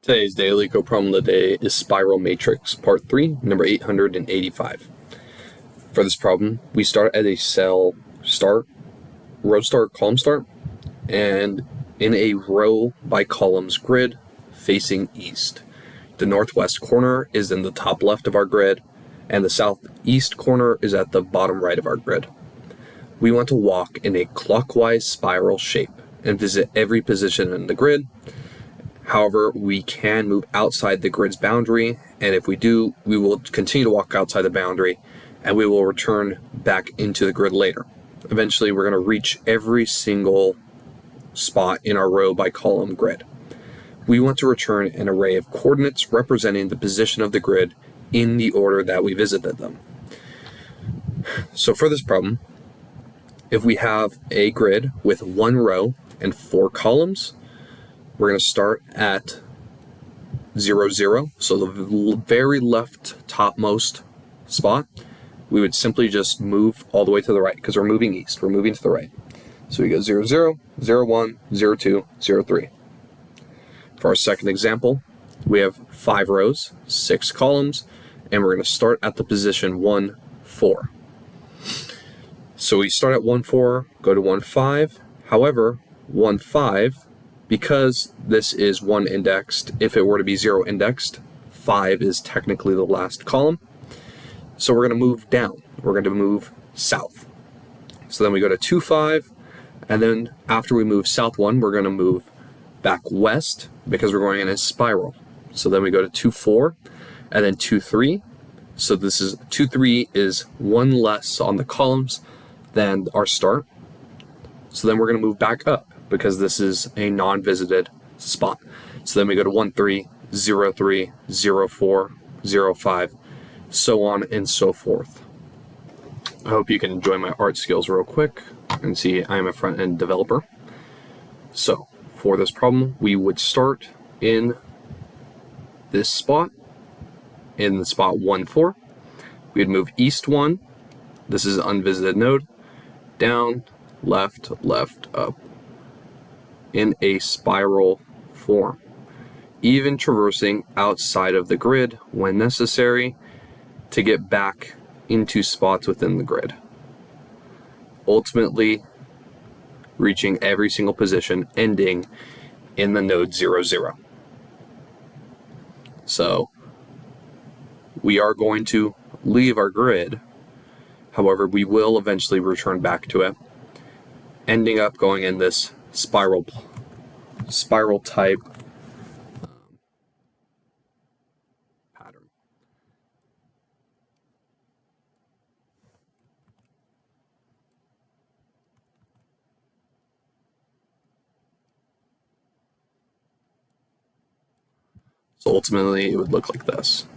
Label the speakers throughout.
Speaker 1: Today's daily LeetCode problem of the day is Spiral Matrix Part 3, number 885. For this problem, we start at a cell start, row start, column start, and in a row by columns grid facing east. The northwest corner is in the top left of our grid, and the southeast corner is at the bottom right of our grid. We want to walk in a clockwise spiral shape and visit every position in the grid. However, we can move outside the grid's boundary, and if we do, we will continue to walk outside the boundary, and we will return back into the grid later. Eventually, we're going to reach every single spot in our row by column grid. We want to return an array of coordinates representing the position of the grid in the order that we visited them. So for this problem, if we have a grid with one row and 4 columns, we're going to start at 0, 0. So the very left topmost spot, we would simply just move all the way to the right because we're moving east. We're moving to the right. So we go 0, 0, 0, 1, 0, 2, 0, 3. For our second example, we have 5 rows, 6 columns, and we're going to start at the position 1, 4. So we start at 1, 4, go to 1, 5. However, 1, 5, because this is 1 indexed, if it were to be 0 indexed, 5 is technically the last column. So we're going to move down. We're going to move south. So then we go to 2, 5, and then after we move south 1, we're going to move back west because we're going in a spiral. So then we go to 2, 4, and then 2, 3. So this is 2, 3 is 1 less on the columns than our start. So then we're going to move back up because this is a non-visited spot. So then we go to 1, 3, 0, 3, 0, 4, 0, 5, so on and so forth. I hope you can enjoy my art skills real quick and see I am a front-end developer. So for this problem, we would start in this spot, in the spot 1, 4. We'd move east 1. This is an unvisited node. Down, left, left, up, in a spiral form, even traversing outside of the grid when necessary to get back into spots within the grid, ultimately reaching every single position ending in the node 0, 0. So we are going to leave our grid, however we will eventually return back to it, ending up going in this spiral type pattern. So ultimately it would look like this.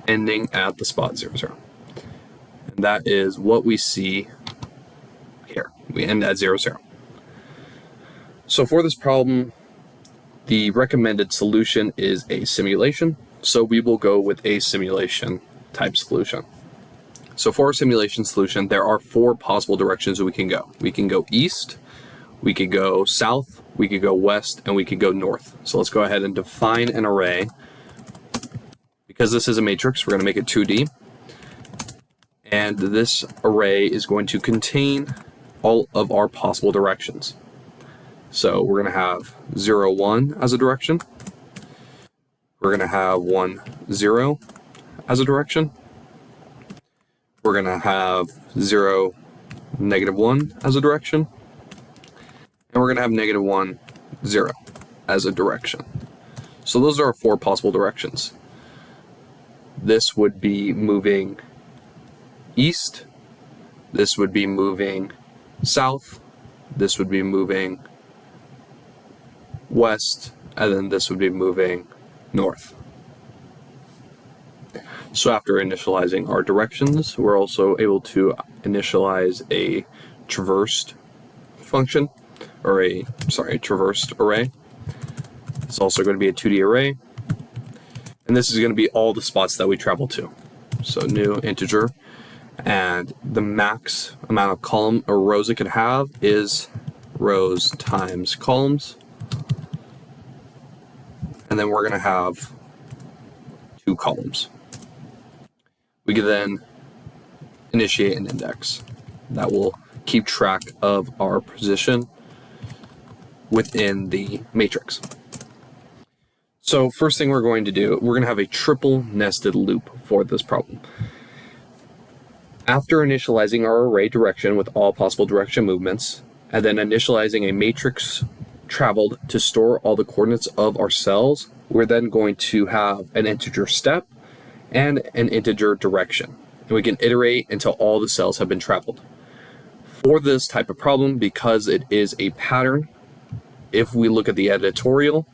Speaker 1: Ending at the spot 0, 0. And that is what we see here. We end at 0, 0. So for this problem, the recommended solution is a simulation. So we will go with a simulation type solution. So for our simulation solution, there are 4 possible directions that we can go. We can go east, we could go south, we could go west, and we could go north. So let's go ahead and define an array. Because this is a matrix, we're going to make it 2D. And this array is going to contain all of our possible directions. So we're going to have 0, 1 as a direction. We're going to have 1, 0 as a direction. We're going to have 0, -1 as a direction. And we're going to have -1, 0 as a direction. So those are our 4 possible directions. This would be moving east, this would be moving south, this would be moving west, and then this would be moving north. So after initializing our directions, we're also able to initialize a traversed function, or traversed array. It's also going to be a 2D array. And this is going to be all the spots that we travel to. So new integer, and the max amount of column or rows it could have is rows times columns. And then we're going to have 2 columns. We can then initiate an index that will keep track of our position within the matrix. So first thing we're going to do, we're going to have a triple nested loop for this problem. After initializing our array direction with all possible direction movements, and then initializing a matrix traveled to store all the coordinates of our cells, we're then going to have an integer step and an integer direction. And we can iterate until all the cells have been traveled. For this type of problem, because it is a pattern, if we look at the editorial,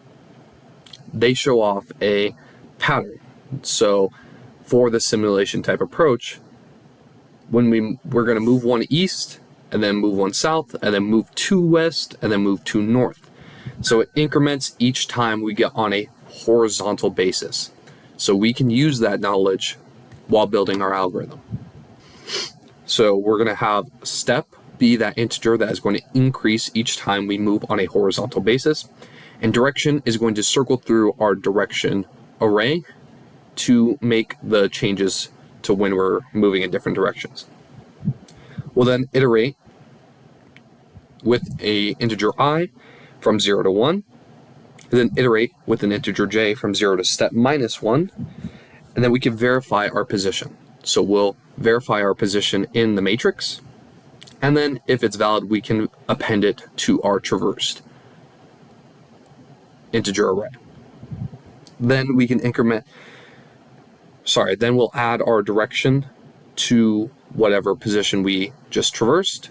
Speaker 1: they show off a pattern. So for the simulation type approach, when we're going to move one east, and then move one south, and then move 2 west, and then move 2 north. So it increments each time we get on a horizontal basis. So we can use that knowledge while building our algorithm. So we're going to have step be that integer that is going to increase each time we move on a horizontal basis. And direction is going to circle through our direction array to make the changes to when we're moving in different directions. We'll then iterate with an integer I from 0 to 1, and then iterate with an integer j from 0 to step minus 1, and then we can verify our position. So we'll verify our position in the matrix, and then if it's valid, we can append it to our traversed integer array. Then we can then we'll add our direction to whatever position we just traversed,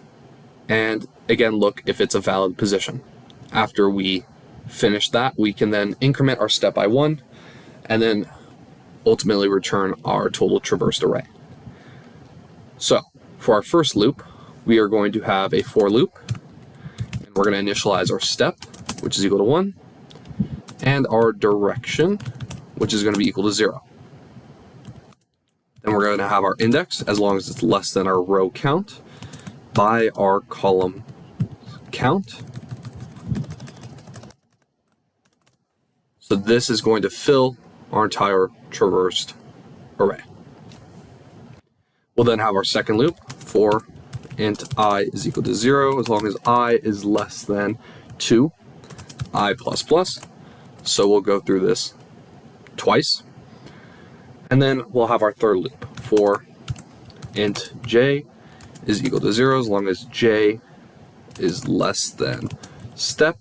Speaker 1: and again look if it's a valid position. After we finish that, we can then increment our step by 1, and then ultimately return our total traversed array. So for our first loop, we are going to have a for loop, and we're going to initialize our step, which is equal to 1, and our direction, which is going to be equal to 0. Then we're going to have our index, as long as it's less than our row count, by our column count. So this is going to fill our entire traversed array. We'll then have our second loop for int I is equal to 0, as long as I is less than 2, I++. So we'll go through this twice. And then we'll have our third loop for int j is equal to 0, as long as j is less than step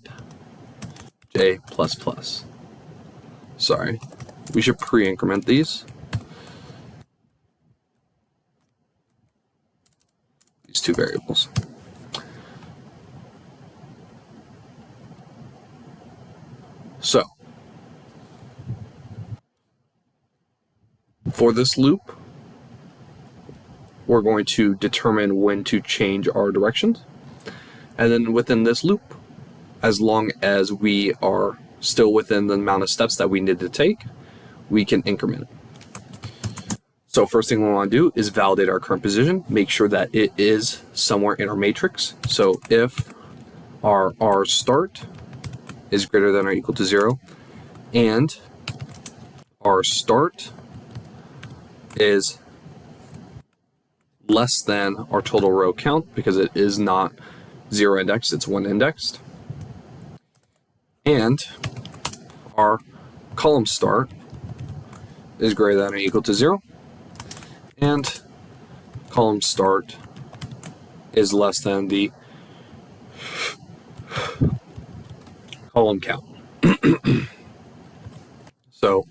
Speaker 1: j++. Sorry, we should pre-increment these. These 2 variables. So, for this loop, we're going to determine when to change our directions. And then within this loop, as long as we are still within the amount of steps that we need to take, we can increment it. So first thing we want to do is validate our current position, make sure that it is somewhere in our matrix. So if our R start is greater than or equal to 0, and our start is less than our total row count, because it is not 0 indexed, it's 1 indexed, and our column start is greater than or equal to 0, and column start is less than the column count. So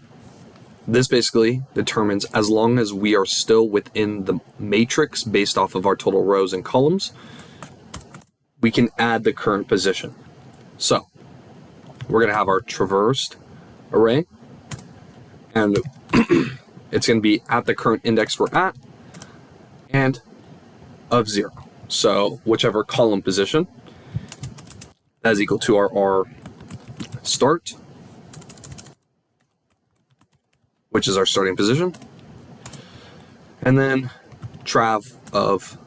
Speaker 1: this basically determines, as long as we are still within the matrix based off of our total rows and columns, we can add the current position. So we're going to have our traversed array, and it's going to be at the current index we're at and of 0. So whichever column position that is equal to our R start which is our starting position. And then trav of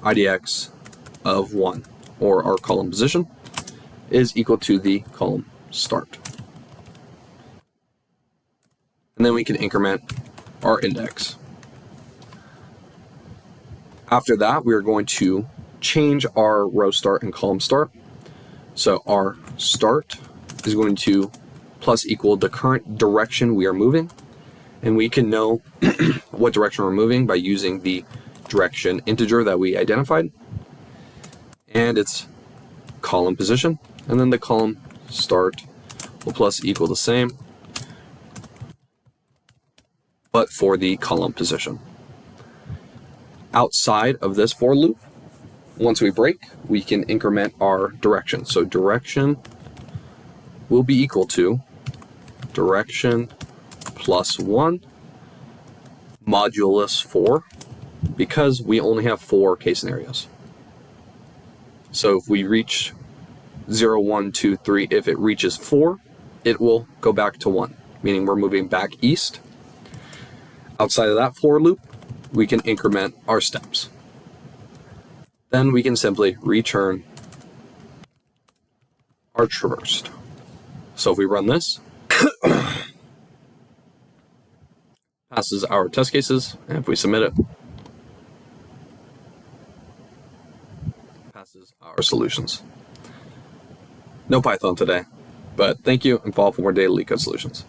Speaker 1: IDX of 1, or our column position, is equal to the column start. And then we can increment our index. After that, we are going to change our row start and column start. So our start is going to plus equal the current direction we are moving. And we can know what direction we're moving by using the direction integer that we identified. And its column position. And then the column start will plus equal the same, but for the column position. Outside of this for loop, once we break, we can increment our direction. So direction will be equal to direction plus 1 modulus 4, because we only have 4 case scenarios. So if we reach 0, 1, 2, 3, if it reaches 4, it will go back to 1, meaning we're moving back east. Outside of that for loop, we can increment our steps. Then we can simply return our traversed. So if we run this, passes our test cases, and if we submit it, passes our solutions. No Python today, but thank you, and follow for more daily LeetCode solutions.